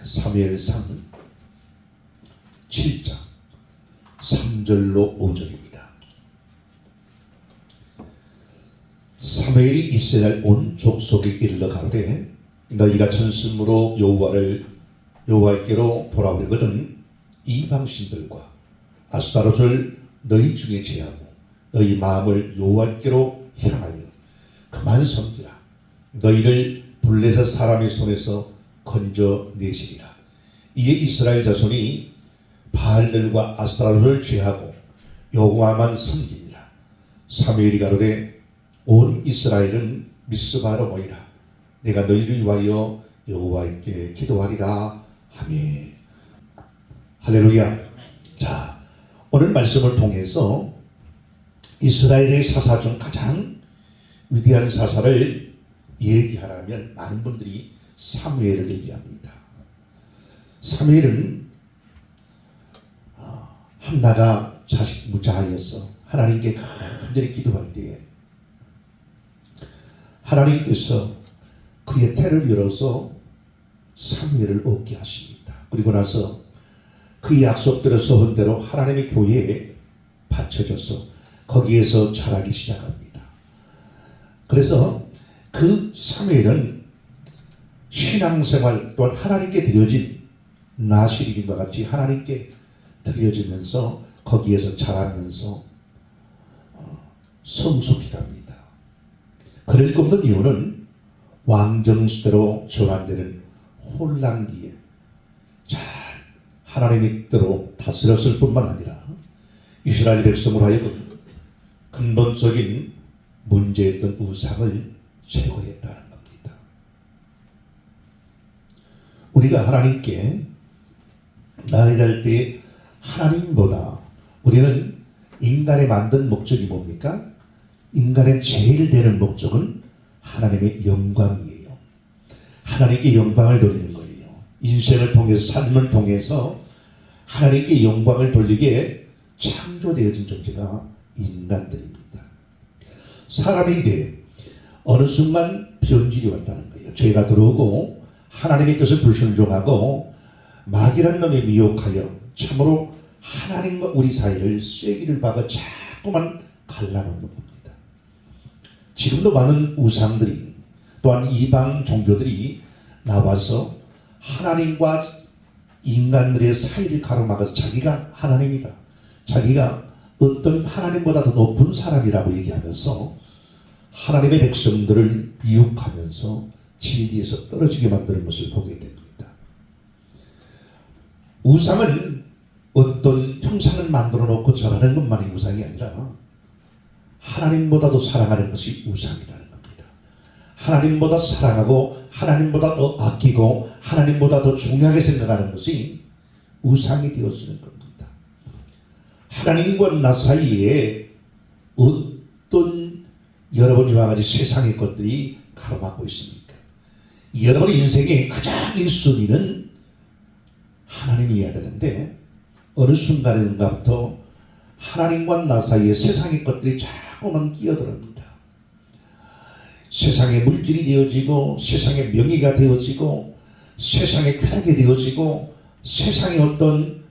사무엘상 7장 3절로 5절입니다. 사무엘이 이스라엘 온 족속에 이르러 가로되 너희가 전심으로 여호와께로 돌아오려거든 이방신들과 아스타롯을 너희 중에 제하고 너희 마음을 여호와께로 향하여 그만 섬기라. 너희를 블레셋 사람의 손에서 건져내시리라. 이에 이스라엘 자손이 바알들과 아스타롯을 제하고 여호와만 섬기니라. 사무엘이 가로되 온 이스라엘은 미스바로 모이라. 내가 너희를 위하여 여호와께 기도하리라 하며. 할렐루야. 자, 오늘 말씀을 통해서 이스라엘의 사사 중 가장 위대한 사사를 얘기하라면 많은 분들이 사무엘을 얘기합니다. 사무엘은 한나가 자식 무자하였어. 하나님께 간절히 기도할 때에 하나님께서 그의 태를 열어서 사무엘을 얻게 하십니다. 그리고 나서 그 약속대로 써온 대로 하나님의 교회에 바쳐져서 거기에서 자라기 시작합니다. 그래서 그 사무엘은 신앙생활 또한 하나님께 드려진 나시린과 같이 하나님께 드려지면서 거기에서 자라면서 성숙해 갑니다. 그를 꼽는 이유는 왕정시대로 전환되는 혼란기에 잘 하나님의 뜻대로 다스렸을 뿐만 아니라 이스라엘 백성으로 하여금 근본적인 문제였던 우상을 제거했다는 겁니다. 우리가 하나님께 나아갈 때 하나님보다 우리는 인간의 만든 목적이 뭡니까? 인간의 제일 되는 목적은 하나님의 영광이에요. 하나님께 영광을 돌리는 거예요. 인생을 통해서 삶을 통해서 하나님께 영광을 돌리기에 창조되어진 존재가 인간들입니다. 사람인데 어느 순간 변질이 왔다는 거예요. 죄가 들어오고 하나님의 뜻을 불순종하고 마귀라는 놈에 미혹하여 참으로 하나님과 우리 사이를 쐐기를 박아 자꾸만 갈라놓는 겁니다. 지금도 많은 우상들이 또한 이방 종교들이 나와서 하나님과 인간들의 사이를 가로막아서 자기가 하나님이다, 자기가 어떤 하나님보다 더 높은 사람이라고 얘기하면서 하나님의 백성들을 미혹하면서 진리에서 떨어지게 만드는 것을 보게 됩니다. 우상은 어떤 형상을 만들어 놓고 절하는 것만이 우상이 아니라 하나님보다도 사랑하는 것이 우상이라는 겁니다. 하나님보다 사랑하고 하나님보다 더 아끼고 하나님보다 더 중요하게 생각하는 것이 우상이 되어지는 겁니다. 하나님과 나 사이에 어떤 여러분 이와 같이 세상의 것들이 가로막고 있습니까? 여러분의 인생의 가장 1순위는 하나님이어야 되는데 어느 순간인가부터 하나님과 나 사이에 세상의 것들이 자꾸만 끼어들어옵니다. 세상의 물질이 되어지고 세상의 명예가 되어지고 세상의 쾌락이 되어지고 세상의 어떤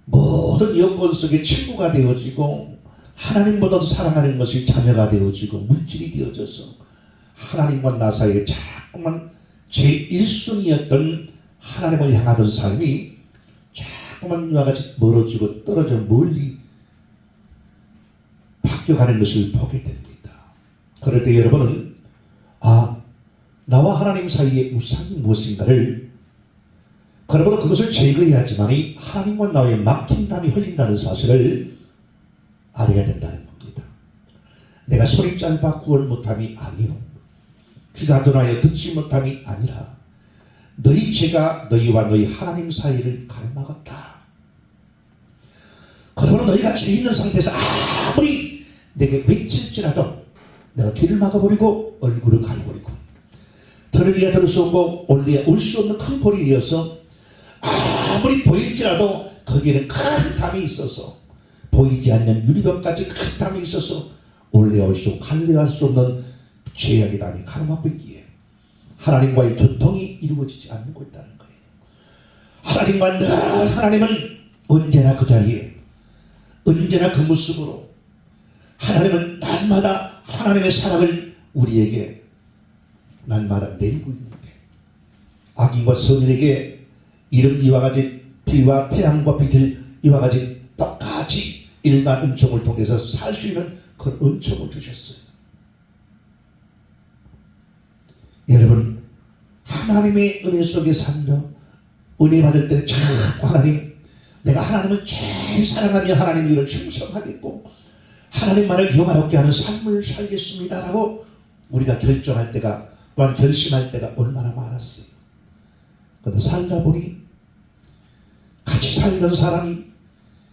모든 여건 속에 친구가 되어지고 하나님보다도 사랑하는 것이 자녀가 되어지고 물질이 되어져서 하나님과 나 사이에 자꾸만 제1순위였던 하나님을 향하던 삶이 자꾸만 이와 같이 멀어지고 떨어져 멀리 바뀌어가는 것을 보게 됩니다. 그럴 때 여러분은 나와 하나님 사이의 우상이 무엇인가를 그러므로 그것을 제거해야지만이 하나님과 나의 막힌 담이 흘린다는 사실을 알아야 된다는 겁니다. 내가 손이 짧아 구원 못함이 아니요 귀가 둔하여 듣지 못함이 아니라 너희 죄가 너희와 너희 하나님 사이를 가로막았다. 그러므로 너희가 죄 있는 상태에서 아무리 내게 외칠지라도 내가 길을 막아버리고 얼굴을 가려버리고 들을 이에 들을 수 없고 올 이에 올 수 없는 큰 볼이 이어서 아무리 보일지라도 거기에는 큰 담이 있어서 보이지 않는 유리벽까지 큰 담이 있어서 올려올 수 갈래할 수 없는 죄악의 담이 가로막고 있기에 하나님과의 교통이 이루어지지 않고 있다는 거예요. 하나님과 늘 하나님은 언제나 그 자리에, 언제나 그 모습으로 하나님은 날마다 하나님의 사랑을 우리에게 날마다 내리고 있는데, 악인과 선인에게 이런 이와 같이 비와 태양과 빛을 이와 같이 똑같이 일반 은총을 통해서 살 수 있는 그 은총을 주셨어요. 여러분, 하나님의 은혜 속에 살며 은혜 받을 때는 자꾸 하나님, 내가 하나님을 제일 사랑하며 하나님 일을 충성하겠고 하나님만을 영화롭게 하는 삶을 살겠습니다 라고 우리가 결정할 때가, 또한 결심할 때가 얼마나 많았어요. 그런데 살다 보니 같이 살던 사람이,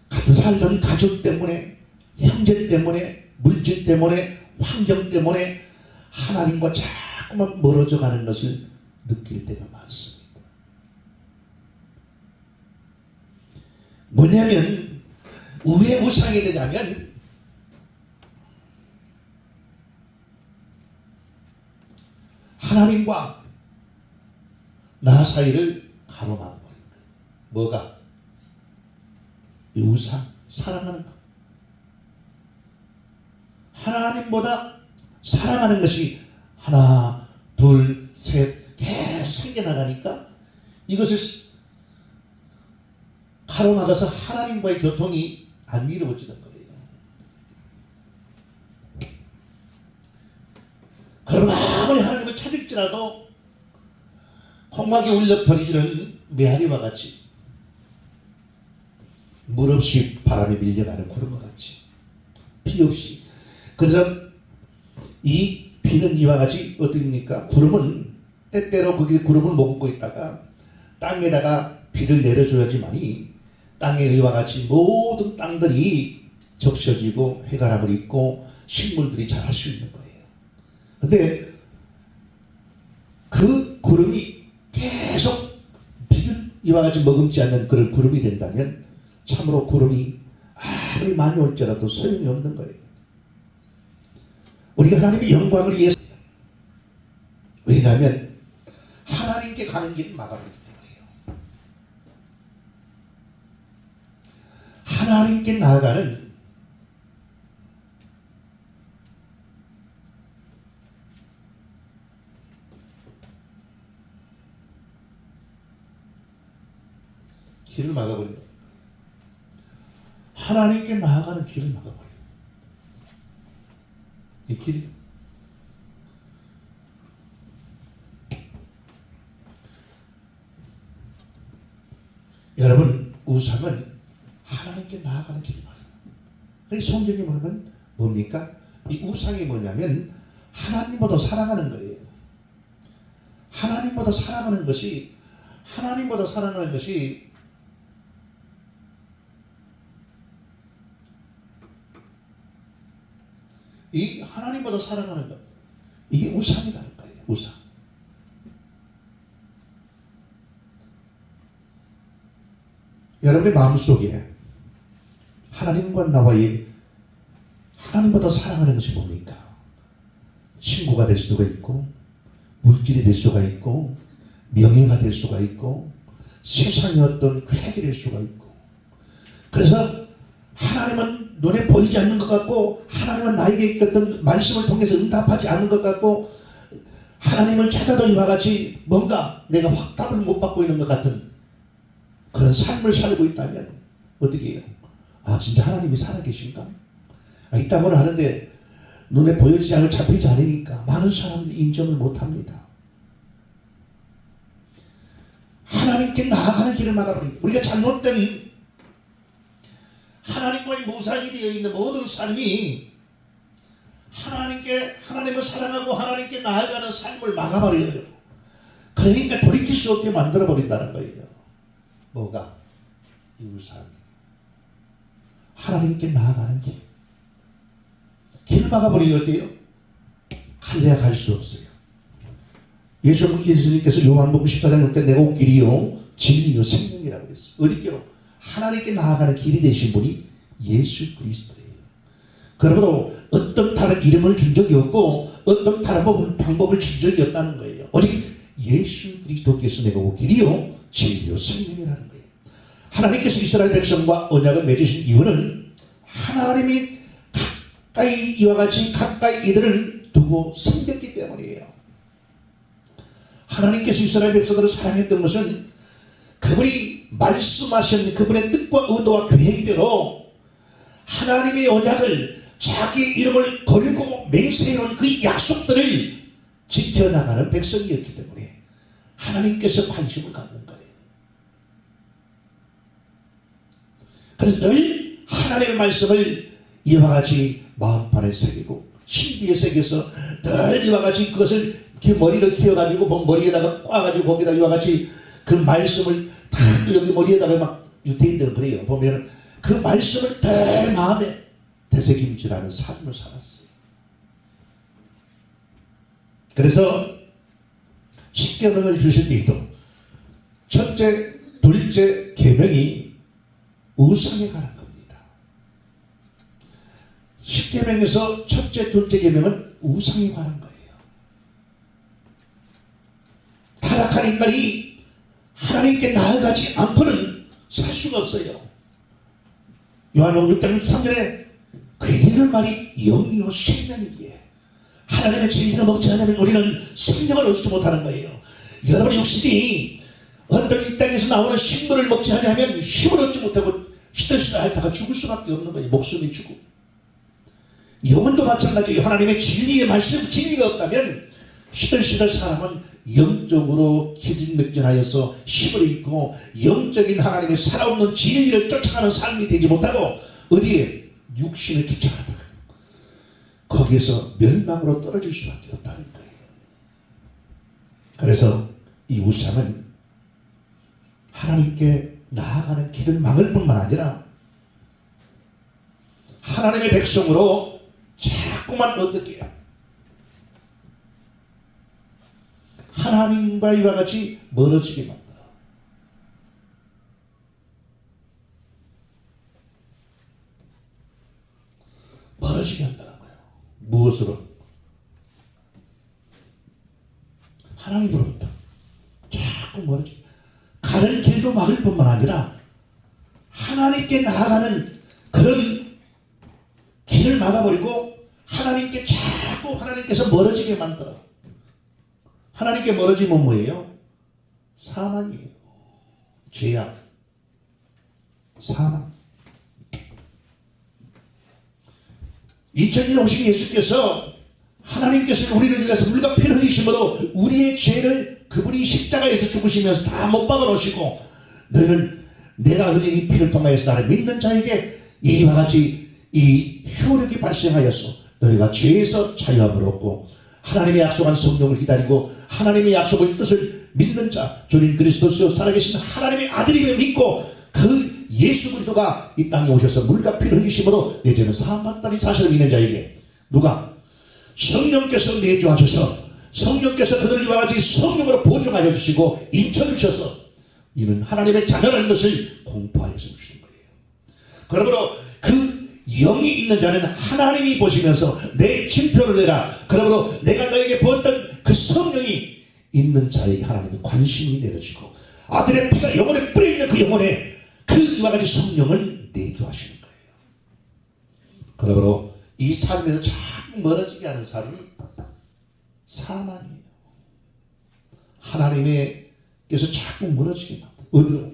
같이 살던 가족 때문에, 형제 때문에, 물질 때문에, 환경 때문에 하나님과 자꾸만 멀어져 가는 것을 느낄 때가 많습니다. 뭐냐면, 왜 우상이 되냐면, 하나님과 나 사이를 가로막아버린 거예요. 뭐가? 이 우상, 사랑하는 것. 하나님보다 사랑하는 것이 하나, 둘, 셋 계속 생겨나가니까 이것을 가로막아서 하나님과의 교통이 안 이루어지는 거예요. 그러면 아무리 하나님을 찾을지라도 콩막이 울려 버리지는 메아리와 같이, 물 없이 바람에 밀려가는 구름과 같이, 비 없이. 그래서 이 비는 이와 같이 어떻습니까? 구름은 때때로 거기 구름을 머금고 있다가 땅에다가 비를 내려줘야지만이 땅에 이와 같이 모든 땅들이 적셔지고 해가람을 입고 식물들이 자랄 수 있는 거예요. 근데 그 구름이 계속 비를 이와 같이 머금지 않는 그런 구름이 된다면 참으로 구름이 아무리 많이 올지라도 소용이 없는 거예요. 우리가 하나님의 영광을 위해서, 왜냐하면 하나님께 가는 길을 막아버리기 때문이에요. 하나님께 나아가는 길을 막아버린다. 하나님께 나아가는 길을 막아버려요. 이 길이, 여러분, 우상은 하나님께 나아가는 길을 말해요. 그래서 성경에 보면 뭡니까? 이 우상이 뭐냐면 하나님보다 사랑하는 거예요. 하나님보다 사랑하는 것이, 하나님보다 사랑하는 것이 이 하나님보다 사랑하는 것, 이게 우상이라는 거예요. 우상. 여러분의 마음속에 하나님과 나와의, 하나님보다 사랑하는 것이 뭡니까? 친구가 될 수가 있고, 물질이 될 수가 있고, 명예가 될 수가 있고, 세상의 어떤 쾌락이 될 수가 있고. 그래서 하나님은 눈에 보이지 않는 것 같고, 하나님은 나에게 어떤 말씀을 통해서 응답하지 않는 것 같고, 하나님을 찾아도 이와 같이 뭔가 내가 확답을 못 받고 있는 것 같은 그런 삶을 살고 있다면 어떻게 해요? 아, 진짜 하나님이 살아계신가? 아, 있다고는 하는데 눈에 보여지지 않고 잡히지 않으니까 많은 사람들이 인정을 못합니다. 하나님께 나아가는 길을 막아버립니다. 우리가 잘못된 하나님과의 무상이 되어 있는 모든 삶이 하나님을 사랑하고 하나님께 나아가는 삶을 막아버려요. 그러니까 돌이킬 수 없게 만들어버린다는 거예요. 뭐가? 이 우상이. 하나님께 나아가는 길. 길을 막아버리면 어때요? 갈래야 갈 수 없어요. 예수님께서 요한복음 14장 6절 내가 온 길이요 진리요 생명이라고 그랬어요. 어디께로? 하나님께 나아가는 길이 되신 분이 예수 그리스도예요. 그러므로 어떤 다른 이름을 준 적이 없고 어떤 다른 방법을 준 적이 없다는 거예요. 오직 예수 그리스도께서 내가 온 길이요 진리요 생명이라는 거예요. 하나님께서 이스라엘 백성과 언약을 맺으신 이유는 하나님이 가까이 이와 같이 가까이 이들을 두고 섬겼기 때문이에요. 하나님께서 이스라엘 백성들을 사랑했던 것은 그분이 말씀하신 그분의 뜻과 의도와 계획대로 하나님의 언약을 자기 이름을 걸고 맹세해놓은 그 약속들을 지켜나가는 백성이었기 때문에 하나님께서 관심을 갖는 거예요. 그래서 늘 하나님의 말씀을 이와 같이 마음판에 새기고 신비에 새겨서 늘 이와 같이 그것을 이렇게 머리를 키워가지고 머리에다가 꽈가지고 거기다 이와 같이 그 말씀을 다 여기 머리에다가 막 유대인들은 그래요. 보면 그 말씀을 늘 마음에 되새김질하는 삶을 살았어요. 그래서 십계명을 주실 때에도 첫째, 둘째 계명이 우상에 관한 겁니다. 십계명에서 첫째, 둘째 계명은 우상에 관한 거예요. 타락한 인간이 하나님께 나아가지 않고는 살 수가 없어요. 요한복음 6장 63절에 그이들 말이 영이요 생명이기에 하나님의 진리를 먹지 않으면 우리는 생명을 얻지 못하는 거예요. 여러분의 육신이 어떤 이 땅에서 나오는 식물을 먹지 않으면 힘을 얻지 못하고 시들시들 앓다가 죽을 수밖에 없는 거예요. 목숨이 죽고. 영혼도 마찬가지예요. 하나님의 진리의 말씀, 진리가 없다면 시들시들 사람은 영적으로 기진맥진하여서 힘을 잃고 영적인 하나님의 살아없는 진리를 쫓아가는 삶이 되지 못하고 어디에? 육신을 쫓아가다가 거기에서 멸망으로 떨어질 수밖에 없다는 거예요. 그래서 이 우상은 하나님께 나아가는 길을 막을 뿐만 아니라 하나님의 백성으로 자꾸만 어떻게 해요? 하나님과 이와 같이 멀어지게 만들어. 멀어지게 한다는 거예요. 무엇으로? 하나님으로부터 자꾸 멀어지게. 가는 길도 막을 뿐만 아니라 하나님께 나아가는 그런 길을 막아버리고 하나님께 자꾸 하나님께서 멀어지게 만들어. 하나님께 멀어지면 뭐예요? 사망이에요. 죄악. 사망. 2000년 오신 예수께서 하나님께서 우리를 위해서 물과 피를 흘리심으로 우리의 죄를 그분이 십자가에서 죽으시면서 다 못 박아놓으시고 너희는 내가 흘린 이 피를 통하여서 나를 믿는 자에게 이와 같이 이 효력이 발생하여서 너희가 죄에서 자유함을 얻고 하나님의 약속한 성령을 기다리고 하나님의 약속의 뜻을 믿는 자 주님 그리스도께서 살아계신 하나님의 아들임을 믿고 그 예수 그리스도가 이 땅에 오셔서 물과 피를 흘리심으로 내 죄는 사함받다는 사실을 믿는 자에게 누가? 성령께서 내주하셔서 성령께서 그들을 이와 같이 성령으로 보증하여 주시고 인쳐주셔서 이는 하나님의 자녀라는 것을 공포하여서 주시는 거예요. 그러므로 그 영이 있는 자는 하나님이 보시면서 내 진표를 내라. 그러므로 내가 너에게 부었던 그 성령이 있는 자에게 하나님의 관심이 내려지고 아들의 피가 영혼에 뿌려있는 그 영혼에 그 이와 같이 성령을 내주하시는 거예요. 그러므로 이 삶에서 자꾸 멀어지게 하는 삶이 사망이에요. 하나님께서 자꾸 멀어지게 만든다. 어디로?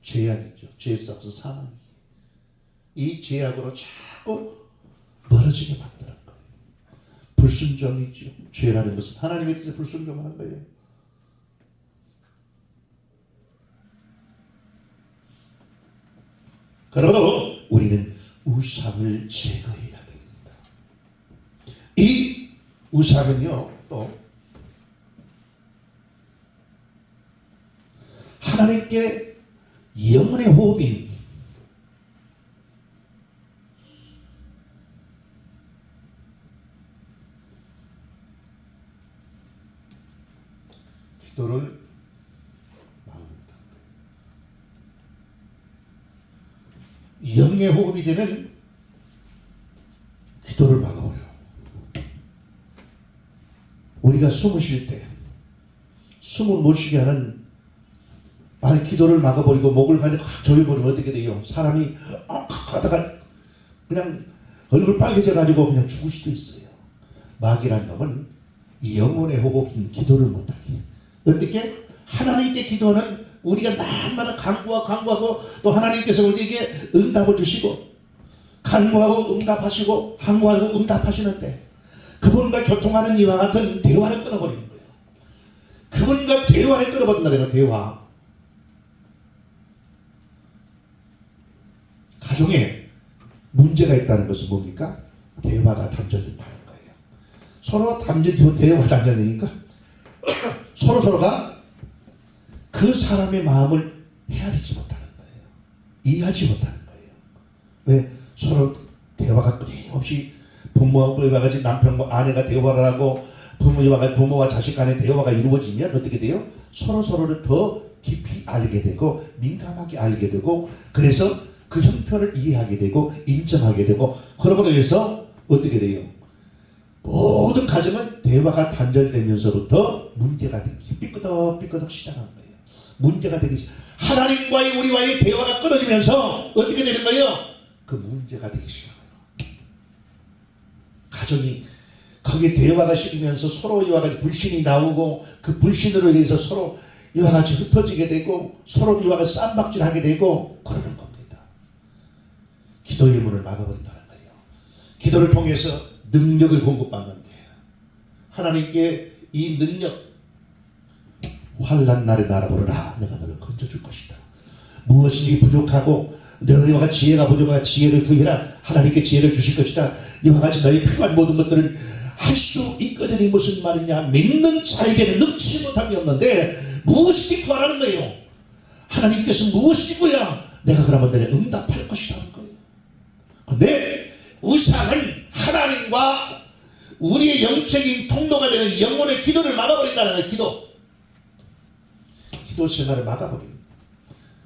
죄악이죠. 죄에 싹서 사망이에요. 이 죄악으로 자꾸 멀어지게 만드는 거예요. 불순종이죠. 죄라는 것은 하나님의 뜻에 불순종하는 거예요. 그러므로 우리는 우상을 제거해야 됩니다. 이 우상은요, 또 하나님께 영혼의 호흡인 기도를 막는다. 영의 호흡이 되는 기도를 막아버려요. 우리가 숨을 쉴 때 숨을 못 쉬게 하는 만약 기도를 막아버리고 목을 가지고 확 조여버리면 어떻게 돼요? 사람이 하다가 그냥 얼굴 빨개져가지고 그냥 죽을 수도 있어요. 마귀란 놈은 이 영혼의 호흡인 기도를 못하게. 어떻게? 하나님께 기도는 우리가 날마다 간구하고 또 하나님께서 우리에게 응답을 주시고 간구하고 응답하시고 항구하고 응답하시는데 그분과 교통하는 이와 같은 대화를 끊어버리는 거예요. 그분과 대화를 끊어버린다는 대화. 가정에 문제가 있다는 것은 뭡니까? 대화가 단절된다는 거예요. 서로 대화가 단절되니까 서로가 그 사람의 마음을 헤아리지 못하는 거예요. 이해하지 못하는 거예요. 왜? 서로 대화가 끊임없이 부모와 같이 남편과 아내가 대화를 하고 부모와 자식 간의 대화가 이루어지면 어떻게 돼요? 서로를 더 깊이 알게 되고 민감하게 알게 되고 그래서 그 형편을 이해하게 되고 인정하게 되고 그러므로 해서 어떻게 돼요? 모든 가정은 대화가 단절되면서부터 문제가 되기 삐끄덕 시작하는 거예요. 문제가 되기 하나님과의 우리와의 대화가 끊어지면서 어떻게 되는 거예요? 그 문제가 되기 시작해요. 가정이 거기에 대화가 식으면서 서로 이와 같이 불신이 나오고 그 불신으로 인해서 서로 이와 같이 흩어지게 되고 서로 이와 같이 쌈박질하게 되고 그러는 겁니다. 기도의 문을 막아버린다는 거예요. 기도를 통해서 능력을 공급받는데 하나님께 이 능력 환난 날에 날아보르라 내가 너를 건져줄 것이다. 무엇이 부족하고 너희와 지혜가 부족하나 지혜를 구해라. 하나님께 지혜를 주실 것이다. 이와 같이 너희 필요한 모든 것들을 할 수 있거든. 이 무슨 말이냐? 믿는 자에게는 능치 못함이 없는데 무엇이 구하라는 거예요. 하나님께서 무엇이 구해라. 내가 그러면 내가 응답할 것이라는 거예요. 근데 우상은 하나님과 우리의 영적인 통로가 되는 영혼의 기도를 막아버린다는 거예요. 기도 생활을 막아버립니다.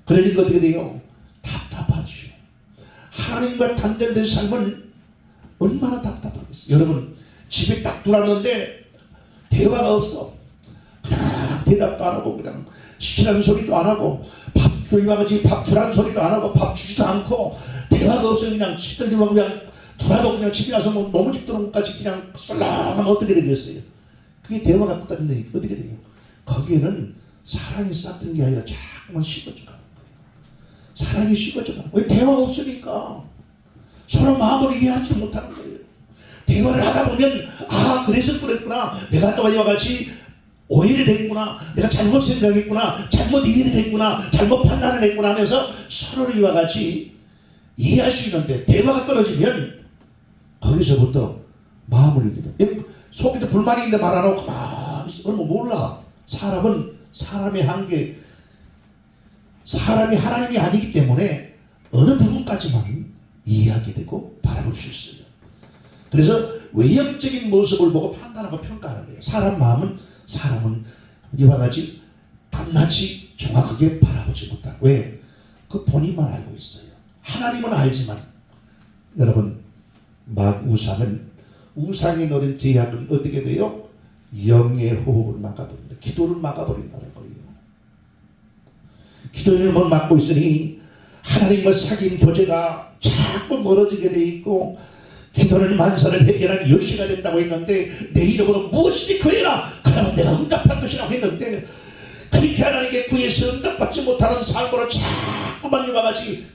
그러니까 어떻게 돼요? 답답하죠. 하나님과 단절된 삶은 얼마나 답답하겠어요. 여러분 집에 딱 들어왔는데 대화가 없어. 그냥 대답도 안 하고 그냥 시키라는 소리도 안 하고 밥 주기와 같이 밥 주라는 소리도 안 하고 밥 주지도 않고 대화가 없어. 그냥 시들기만 그냥 들어도 그냥 집에 와서 뭐 너무 집 들어온 것까지 그냥 썰렁하면 어떻게 되겠어요? 그게 대화가 끝났는데 어떻게 돼요? 거기에는 사랑이 싹든 게 아니라 자꾸만 식어져 가는 거예요. 사랑이 식어져 가는 거예요. 왜? 대화가 없으니까 서로 마음을 이해하지 못하는 거예요. 대화를 하다 보면 그래서 그랬구나. 내가 또 이와 같이 오해를 했구나. 내가 잘못 생각했구나. 잘못 이해를 했구나. 잘못 판단을 했구나 하면서 서로를 이와 같이 이해할 수 있는데 대화가 떨어지면 거기서부터 마음을 이기는 속에도 불만이 있는데 말 안 하고 가만히 있어. 그러면 몰라. 사람은 사람의 한계, 사람이 하나님이 아니기 때문에 어느 부분까지만 이해하게 되고 바라볼 수 있어요. 그래서 외형적인 모습을 보고 판단하고 평가하는 거예요. 사람은 이와 같이 낱낱이 정확하게 바라보지 못하고 왜? 그 본인만 알고 있어요. 하나님은 알지만 여러분 우상이 노린 제약은 어떻게 돼요? 영의 호흡을 막아버린다. 기도를 막아버린다는 거예요. 기도의 문을 막고 있으니 하나님과 사귐 교제가 자꾸 멀어지게 돼 있고 기도는 만사를 해결한 요시가 된다고 했는데 내 이름으로 무엇이든지 구해라. 그러면 내가 응답할 것이라고 했는데 그렇게 하나님께 구해서 응답받지 못하는 삶으로 자꾸만 이와 같이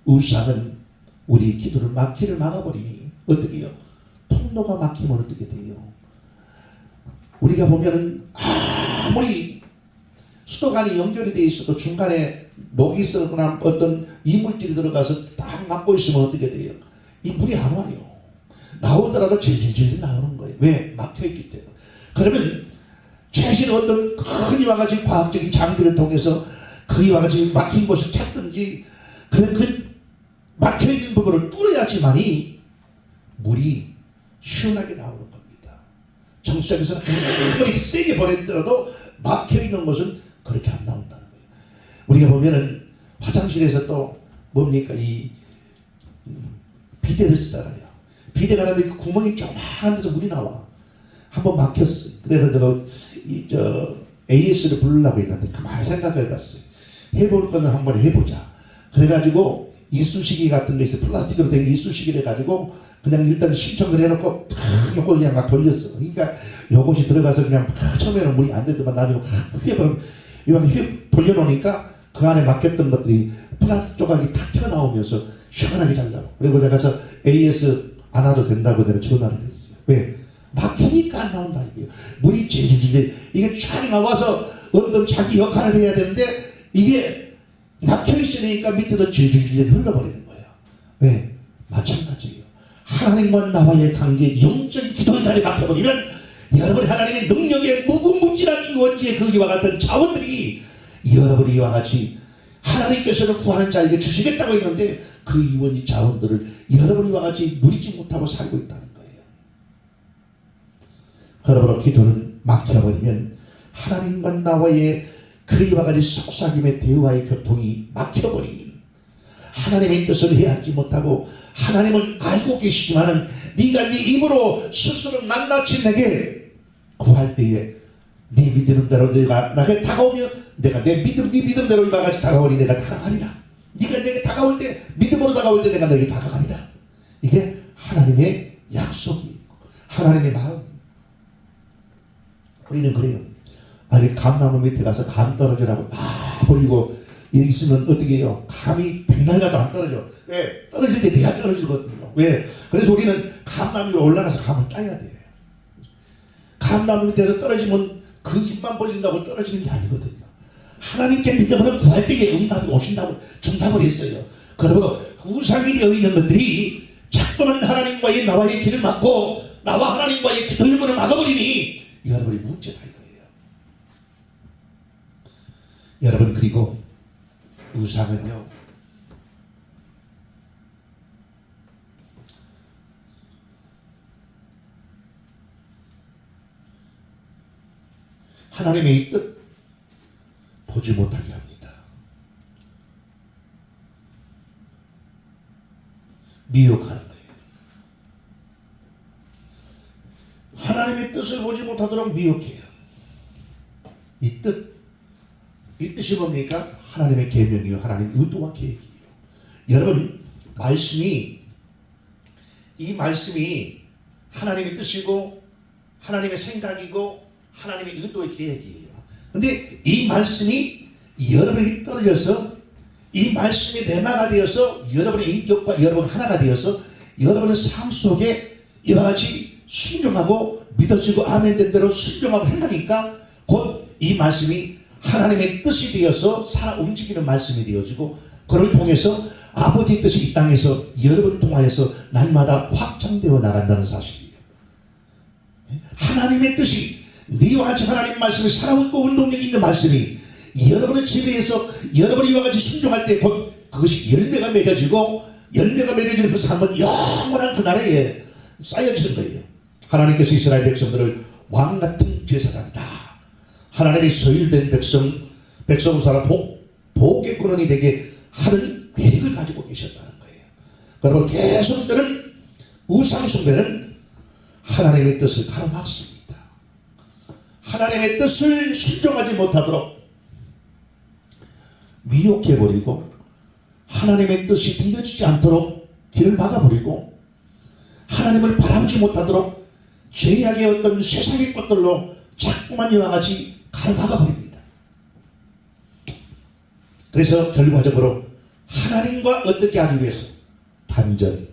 우상은 우리 기도를 길을 막아버리니 어떻게 해요? 통로가 막히면 어떻게 돼요? 우리가 보면은 아무리 수도관이 연결이 되어 있어도 중간에 녹이 있거나 어떤 이물질이 들어가서 딱 막고 있으면 어떻게 돼요? 이 물이 안 와요. 나오더라도 질질 나오는 거예요. 왜? 막혀있기 때문에. 그러면 최신 어떤 큰 이와 같이 과학적인 장비를 통해서 그 이와 같이 막힌 곳을 찾든지 그 막혀있는 부분을 뚫어야지만이 물이 시원하게 나오는 겁니다. 정수장에서는 아무리 세게 보내더라도 막혀있는 곳은 그렇게 안 나온다는 거예요. 우리가 보면은 화장실에서 또 뭡니까? 이 비데를 쓰잖아요. 비데가 나는데 그 구멍이 조그만 데서 물이 나와. 한번 막혔어요. 그래서 내가 AS를 부르려고 했는데 가만히 생각해봤어요. 해볼 거는 한번 해보자. 그래가지고 이쑤시개 같은 거 있어요. 플라스틱으로 된 이쑤시개를 가지고 그냥 일단 신청을 해놓고 탁 놓고 그냥 막 돌렸어. 그러니까 요것이 들어가서 그냥 막 처음에는 물이 안 되더만 나중에 휙 돌려놓으니까 그 안에 막혔던 것들이 플라스틱 조각이 탁 튀어나오면서 시원하게 잘 나와. 그리고 내가 가서 AS 안 와도 된다고 내가 전화를 했어요. 왜? 막히니까 안 나온다 이게요. 물이 질질질 이게 쫙 나와서 어떤 자기 역할을 해야 되는데 이게 막혀 있으니까 밑에서 질질질 흘러버리는 거예요. 네, 마찬가지예요. 하나님과 나와의 관계, 영적인 기도의 자리에 막혀버리면 여러분이 하나님의 능력의 무궁무진한 유원지의 거기와 같은 자원들이 여러분이 이와 같이 하나님께서는 구하는 자에게 주시겠다고 했는데 그 유원지 자원들을 여러분이 이와 같이 누리지 못하고 살고 있다는 거예요. 그러므로 기도는 막혀버리면 하나님과 나와의 그이와 같이 속삭임의 대화의 교통이 막혀버리니 하나님의 뜻을 헤아리지 못하고 하나님을 알고 계시지만은 네가 네 입으로 스스로 낱낱이 내게 구할 때에 네 믿음대로 내가 나에게 다가오면 내가 네 믿음대로 이와 같이 다가오니 내가 다가가리라. 네가 내게 다가올 때 믿음으로 다가올 때 내가 너에게 다가가리라. 이게 하나님의 약속이고 하나님의 마음. 우리는 그래요. 아니 감나무 밑에 가서 감 떨어지라고 막 벌리고 있으면 어떻게 해요? 감이 백날 가도 안 떨어져. 왜? 떨어질 때 내가 떨어지거든요. 왜? 그래서 우리는 감나무 위로 올라가서 감을 따야 돼요. 감나무 밑에서 떨어지면 그 입만 벌린다고 떨어지는 게 아니거든요. 하나님께 믿음으로 구할 때에 응답이 오신다고 준다고 했어요. 그러므로 우상이 되어 있는 것들이 자꾸만 하나님과의 나와의 길을 막고 나와 하나님과의 기도의 문을 막아버리니 여러분이 문제다 이거예요. 여러분 그리고 우상은요 하나님의 뜻 보지 못하게 합니다. 미혹하는 거예요. 하나님의 뜻을 보지 못하도록 미혹해요. 이 뜻이 뭡니까? 하나님의 계명이요. 하나님의 의도와 계획이에요. 여러분 이 말씀이 하나님의 뜻이고 하나님의 생각이고 하나님의 의도의 계획이에요. 근데 이 말씀이 여러분에게 떨어져서 이 말씀이 내마가 되어서 여러분의 인격과 여러분 하나가 되어서 여러분의 삶 속에 이와 같이 순종하고 믿어지고 아멘 된 대로 순종하고 행하니까 곧 이 말씀이 하나님의 뜻이 되어서 살아 움직이는 말씀이 되어지고 그를 통해서 아버지의 뜻이 이 땅에서 여러분 통하여서 날마다 확장되어 나간다는 사실이에요. 하나님의 뜻이 네와 같이 하나님 말씀이 살아있고 운동력 있는 말씀이 여러분의 지배에서 여러분이 이와 같이 순종할 때 곧 그것이 열매가 맺어지고 열매가 맺어지는 그 삶은 영원한 그 나라에 쌓여지는 거예요. 하나님께서 이스라엘 백성들을 왕같은 제사장이다. 하나님의 소유된 백성 살아 복의 근원이 되게 하는 계획을 가지고 계셨다는 거예요. 그러면 계속되는 우상숭배는 하나님의 뜻을 가로막습니다. 하나님의 뜻을 순종하지 못하도록 미혹해버리고 하나님의 뜻이 들려지지 않도록 길을 막아버리고 하나님을 바라보지 못하도록 죄악의 어떤 세상의 것들로 자꾸만 이와 같이 가로막아버립니다. 그래서 결과적으로 하나님과 어떻게 하기 위해서 단절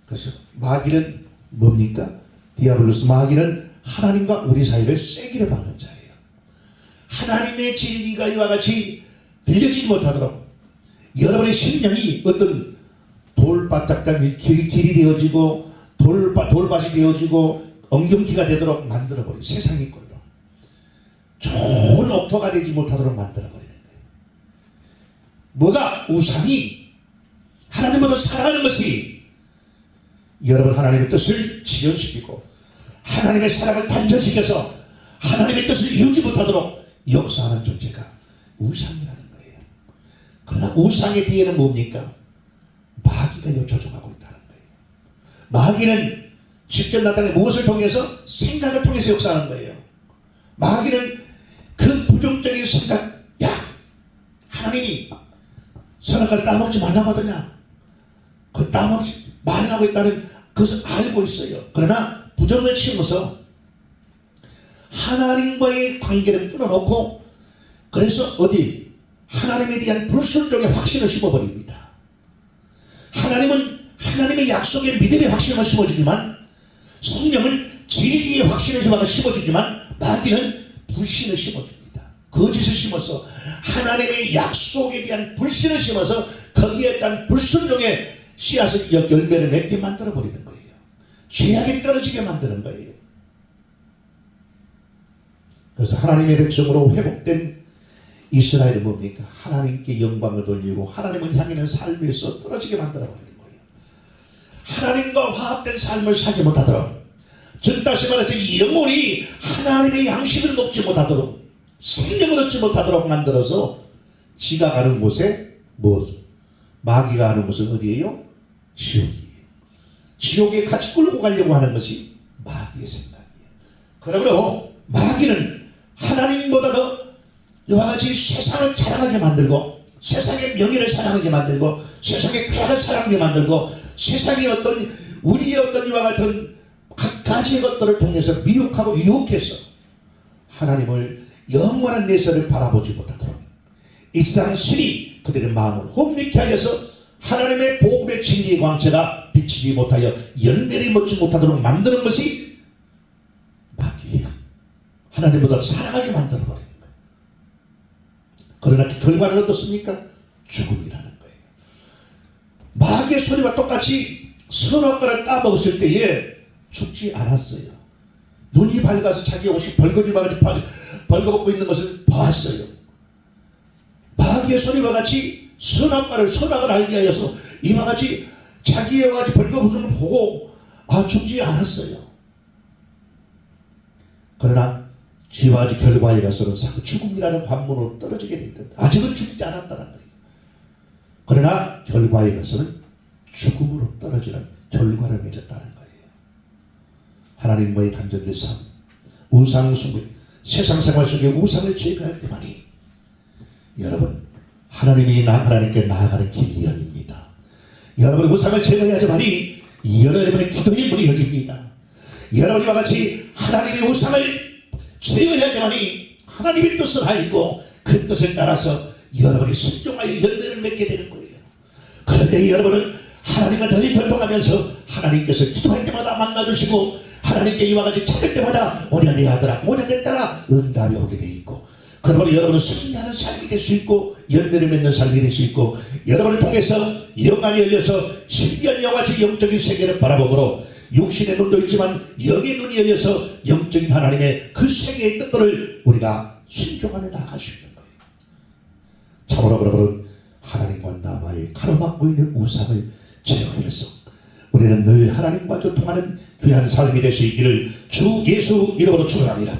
그래서 마귀는 뭡니까? 디아블로스 마귀는 하나님과 우리 사이를 쐐기를 박는 자예요. 하나님의 진리가 이와 같이 들려지지 못하도록 여러분의 심령이 어떤 돌바짝장이 길이 되어지고 돌밭이 되어지고 엉금기가 되도록 만들어버린 세상의 꼴로 좋은 옥토가 되지 못하도록 만들어버리는 거예요. 뭐가? 우상이 하나님보다 사랑하는 것이 여러분 하나님의 뜻을 지연시키고 하나님의 사랑을 단절시켜서 하나님의 뜻을 이루지 못하도록 역사하는 존재가 우상이라는 거예요. 그러나 우상의 뒤에는 뭡니까? 마귀가 조종하고 있다는 거예요. 마귀는 직접 나타내 무엇을 통해서? 생각을 통해서 역사하는 거예요. 마귀는 그 부정적인 생각, 야, 하나님이 선악과를 따먹지 말라고 하더냐? 그 따먹지 말라고 했다는 그것을 알고 있어요. 그러나 부정을 심어서 하나님과의 관계를 끊어놓고, 그래서 어디? 하나님에 대한 불순종의 확신을 심어버립니다. 하나님은 하나님의 약속의 믿음의 확신을 심어주지만, 성령은 진리의 확신을 심어주지만, 마귀는 불신을 심어줍니다. 거짓을 심어서 하나님의 약속에 대한 불신을 심어서 거기에 대한 불순종의 씨앗을 열매를 맺게 만들어버리는 거예요. 죄악에 떨어지게 만드는 거예요. 그래서 하나님의 백성으로 회복된 이스라엘은 뭡니까? 하나님께 영광을 돌리고 하나님을 향하는 삶에서 떨어지게 만들어버리는 거예요. 하나님과 화합된 삶을 살지 못하도록, 즉 다시 말해서 영혼이 하나님의 양식을 먹지 못하도록, 생명을 얻지 못하도록 만들어서 지가 가는 곳에 무엇? 마귀가 하는 곳은 어디예요? 지옥이에요. 지옥에 같이 끌고 가려고 하는 것이 마귀의 생각이에요. 그러므로 마귀는 하나님보다 더 이와 같이 세상을 자랑하게 만들고, 세상의 명예를 사랑하게 만들고, 세상의 쾌락을 사랑하게 만들고, 세상의 어떤 우리의 어떤 이와 같은 각가지의 것들을 통해서 미혹하고 유혹해서 하나님을 영원한 내세를 바라보지 못하도록, 이 세상 신이 그들의 마음을 혼미케 하여서 하나님의 복음의 진리의 광채가 비치지 못하여 열매를 맺지 못하도록 만드는 것이 마귀예요. 하나님보다 사랑하게 만들어버리는 거예요. 그러나 그 결과는 어떻습니까? 죽음이라는 거예요. 마귀의 소리와 똑같이 선악과를 따먹었을 때에 죽지 않았어요. 눈이 밝아서 자기 옷이 벌거지같이 벌거벗고 있는 것을 보았어요. 마귀의 소리와 같이 선악을 알게 하여서 이와 같이 자기의 같이 벌거벗은 걸 보고 죽지 않았어요. 그러나 지와 같이 결과에 가서는 죽음이라는 관문으로 떨어지게 되었다. 아직은 죽지 않았다는 거예요. 그러나 결과에 가서는 죽음으로 떨어지는 결과를 맺었다는 거예요. 하나님과의 단절된 삶, 우상 숭배, 세상 생활 속에 우상을 제거할 때만이 여러분 하나님께 나아가는 길이 열립니다. 여러분 우상을 제거해야지만이 여러분의 기도의 문이 열립니다. 여러분과 같이 하나님의 우상을 제거해야지만이 하나님의 뜻을 알고 그 뜻을 따라서 여러분이 순종하여 열매를 맺게 되는 거예요. 그런데 여러분은 하나님과 늘 결통하면서 하나님께서 기도할 때마다 만나주시고 하나님께 이와 같이 찾을 때마다 오냐 내 아들아 오냐 내 딸아 응답이 오게 돼 있고, 그러므로 여러분은 승리하는 삶이 될 수 있고 열매를 맺는 삶이 될 수 있고, 여러분을 통해서 영안이 열려서 신비한 여와 같이 영적인 세계를 바라보므로 육신의 눈도 있지만 영의 눈이 열려서 영적인 하나님의 그 세계의 뜻들을 우리가 순종하며 나아갈 수 있는 거예요. 참으로 여러분은 하나님과 남아의 가로막고 있는 우상을 제거해서 우리는 늘 하나님과 교통하는 귀한 삶이 될 수 있기를 주 예수 이름으로 축원합니다.